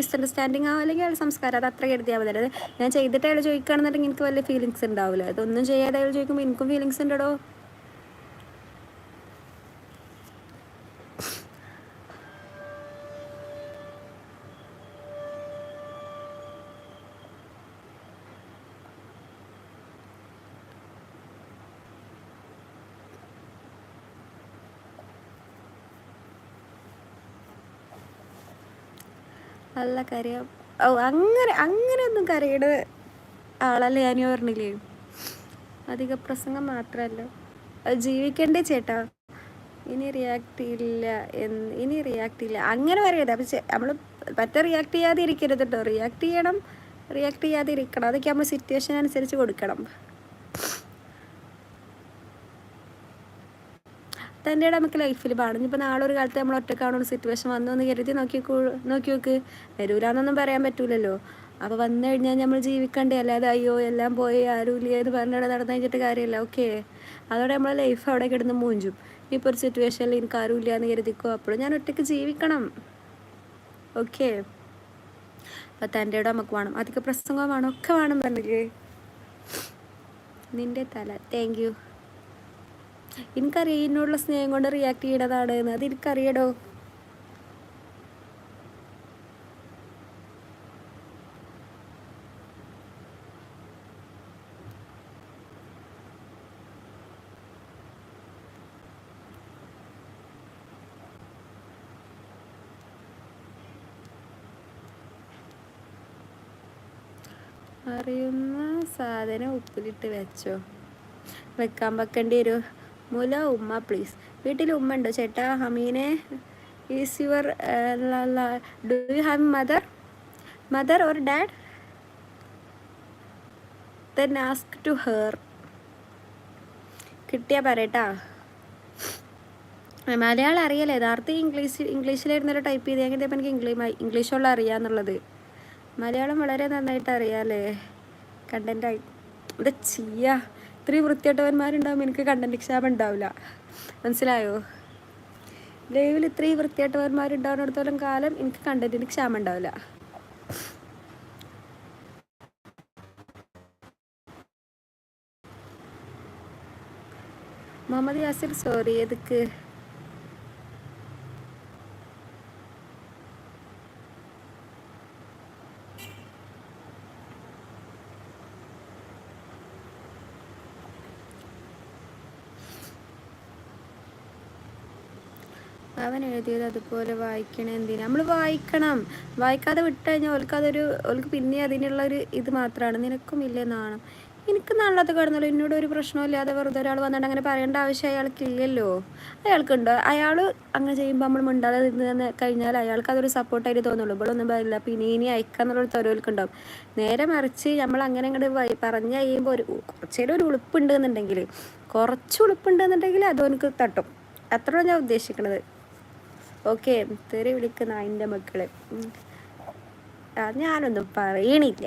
Misunderstanding ആവും, അല്ലെങ്കിൽ അയാൾ സംസ്കാരം, അത് അത്ര കരുതിയാൽ മതി. അതായത് ഞാൻ ചെയ്തിട്ട് അയാൾ ചോദിക്കുകയാണെന്നുണ്ടെങ്കിൽ എനിക്ക് വലിയ ഫീലിങ്സ് ഉണ്ടാവില്ല. അതൊന്നും ചെയ്യാതെ അയാൾ ചോദിക്കുമ്പോൾ എനിക്കും ഫീലിങ്സ് ഉണ്ടോ. നല്ല കരയാം. അങ്ങനെയൊന്നും കരയുടെ ആളല്ല ഞാൻ പറഞ്ഞില്ലേ. അധിക പ്രസംഗം മാത്രമല്ല, ജീവിക്കണ്ടേ ചേട്ടാ. ഇനി റിയാക്ട് ഇല്ല അങ്ങനെ പറയരുത്. അപ്പം നമ്മൾ പറ്റ റിയാക്ട് ചെയ്യാതെ ഇരിക്കരുത് കേട്ടോ. റിയാക്ട് ചെയ്യാതെ ഇരിക്കണം. അതൊക്കെ നമ്മൾ സിറ്റുവേഷൻ അനുസരിച്ച് കൊടുക്കണം. തൻ്റെ നമുക്ക് ലൈഫിൽ പാടും. ഇപ്പോൾ നാളെ ഒരു കാലത്ത് നമ്മൾ ഒറ്റക്കാണൊരു സിറ്റുവേഷൻ വന്നു എന്ന് കരുതി നോക്കി നോക്ക്. വരൂലെന്നൊന്നും പറയാൻ പറ്റൂലല്ലോ. അപ്പോൾ വന്നു കഴിഞ്ഞാൽ നമ്മൾ ജീവിക്കണ്ടേ. അല്ലാതെ അയ്യോ എല്ലാം പോയി ആരുമില്ല എന്ന് പറഞ്ഞിട്ട് നടന്നു കഴിഞ്ഞിട്ട് കാര്യമില്ല. ഓക്കെ, അതോടെ നമ്മളെ ലൈഫ് അവിടെ കിടന്ന് മൂഞ്ചും. ഇപ്പോൾ ഒരു സിറ്റുവേഷനിൽ എനിക്ക് ആരുമില്ല എന്ന് കരുതിക്കോ, അപ്പോഴും ഞാൻ ഒറ്റയ്ക്ക് ജീവിക്കണം. ഓക്കെ, അപ്പോൾ തൻ്റെ നമുക്ക് വേണം, അധിക പ്രസംഗം വേണം, ഒക്കെ വേണം പറഞ്ഞില്ലേ. നിൻ്റെ തല. Thank you. എനിക്കറിയാം എന്നോടുള്ള സ്നേഹം കൊണ്ട് റിയാക്ട് ചെയ്യണതാണ് എന്ന്. അത് എനിക്കറിയടോ. അറിയുന്ന സാധനം ഉപ്പിലിട്ട് വെക്കാൻ വെക്കേണ്ടി വരും. മുല ഉമ്മ പ്ലീസ്. വീട്ടിൽ ഉമ്മ ഉണ്ടോ ചേട്ടാ? ഹമീനെ is your do you have mother or dad? Then ask to her. കിട്ടിയാ പറയട്ടാ. മലയാളം അറിയാലോ. യഥാർത്ഥം ഇംഗ്ലീഷിലായിരുന്നല്ലോ ടൈപ്പ് ചെയ്ത്. എങ്ങനെ ഇപ്പം എനിക്ക് ഇംഗ്ലീഷുള്ള അറിയാമെന്നുള്ളത്. മലയാളം വളരെ നന്നായിട്ട് അറിയാമല്ലേ. കണ്ടൻറ്റായി ഇത് ചെയ്യാ. ഇത്രയും വൃത്തിയായിട്ടവന്മാരുണ്ടാവും, എനിക്ക് കണ്ടൻറ്റ് ക്ഷാമം ഉണ്ടാവില്ല. മനസ്സിലായോ? ലൈവിൽ ഇത്രയും വൃത്തിയായിട്ടവന്മാരുണ്ടാവുന്നിടത്തോളം കാലം എനിക്ക് കണ്ടൻറ്റിന് ക്ഷാമം ഉണ്ടാവില്ല. മുഹമ്മദ് യാസിർ സോറി. എതുക്ക്? അവൻ എഴുതിയത് അതുപോലെ വായിക്കണേ എന്തിനാ? നമ്മൾ വായിക്കാതെ വിട്ട് കഴിഞ്ഞാൽ ഓൾക്ക് പിന്നെ അതിനുള്ളൊരു ഇത് മാത്രമാണ്. നിനക്കും ഇല്ലെന്നാണ്. എനിക്ക് നല്ലത് കിടന്നല്ലോ. എന്നോട് ഒരു പ്രശ്നമില്ലാതെ വെറുതെ ഒരാൾ വന്നിട്ട് അങ്ങനെ പറയേണ്ട ആവശ്യം അയാൾക്കില്ലല്ലോ. അയാൾക്കുണ്ടോ? അയാൾ അങ്ങനെ ചെയ്യുമ്പോൾ നമ്മൾ മിണ്ടാതെ നിന്ന് കഴിഞ്ഞാൽ അയാൾക്ക് അതൊരു സപ്പോർട്ടായിട്ട് തോന്നുള്ളൂ. ഇവളൊന്നും പറയില്ല. പിന്നെ ഇനി അയക്കാന്നുള്ളൊരു തൊരവൽക്കുണ്ടാവും. നേരെ മറിച്ച് നമ്മൾ അങ്ങനെ അങ്ങോട്ട് പറഞ്ഞു കഴിയുമ്പോൾ കുറച്ചേരം ഒരു ഉളുപ്പുണ്ടെന്നുണ്ടെങ്കിൽ അത് എനിക്ക് തട്ടും. അത്രയാണ് ഞാൻ ഉദ്ദേശിക്കുന്നത്. ഓക്കെ, തെറി വിളിക്കുന്ന അതിൻ്റെ മക്കളെ ഞാനൊന്നും പറയണില്ല.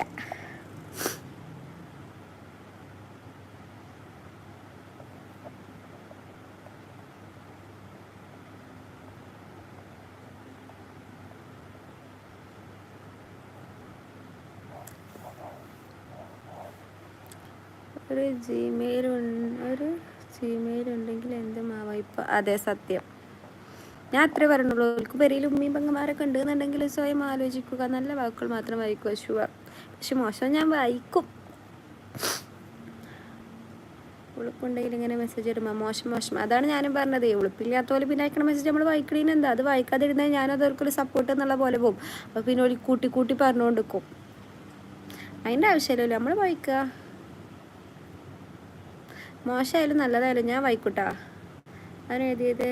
ഒരു ജിമെയിൽ ഉണ്ടെങ്കിൽ എന്തുമാവാം ഇപ്പം. അതെ, സത്യം. ഞാൻ അത്രേ പറഞ്ഞുള്ളൂ. അവർക്ക് പെരയിൽ ഉമ്മയും പെങ്ങന്മാരൊക്കെ ഉണ്ടെന്നുണ്ടെങ്കിൽ സ്വയം ആലോചിക്കുക. നല്ല വാക്കുകൾ മാത്രം വായിക്കുക. ഷുവർ. പക്ഷെ മോശം ഞാൻ വായിക്കും. ഉളുപ്പുണ്ടെങ്കിൽ ഇങ്ങനെ മെസ്സേജ് ഇടുമ്പോൾ മോശം. അതാണ് ഞാനും പറഞ്ഞത്. ഉളുപ്പില്ലാത്ത പോലെ പിന്നെ അയക്കണ മെസ്സേജ് നമ്മൾ വായിക്കണേന് എന്താ? അത് വായിക്കാതിരുന്നാൽ ഞാനത് അവർക്കൊരു സപ്പോർട്ട് എന്നുള്ള പോലെ പോകും. അപ്പോൾ പിന്നെ ഒരു കൂട്ടി പറഞ്ഞുകൊണ്ടിരിക്കും. അതിൻ്റെ ആവശ്യമില്ലല്ലോ. നമ്മൾ വായിക്കുക. മോശമായാലും നല്ലതായാലും ഞാൻ വായിക്കൂട്ടാ. അവൻ എഴുതിയത്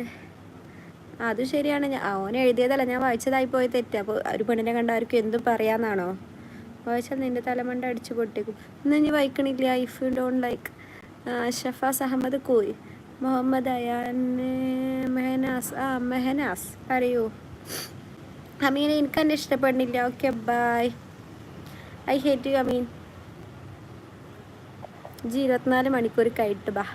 അത് ശരിയാണ്. ഓൻ എഴുതിയതല്ല, ഞാൻ വായിച്ചതായി പോയി തെറ്റ്. അപ്പോൾ ഒരു പെണ്ണിനെ കണ്ട ആർക്കും എന്തും പറയാമെന്നാണോ? വായിച്ചാൽ നിൻ്റെ തലമണ്ട അടിച്ചു പൊട്ടിക്കും. ഇന്ന് ഇനി വായിക്കണില്ല. If you don't like. Shafas Ahammed Koy. Muhammad Ayan Mehnaz പറയൂ. അമീനെ എനിക്ക് എന്നെ ഇഷ്ടപ്പെടുന്നില്ല. Okay bye. I hate you Ameen. 24 മണിക്കൂർ കഴിട്ട് ബാ.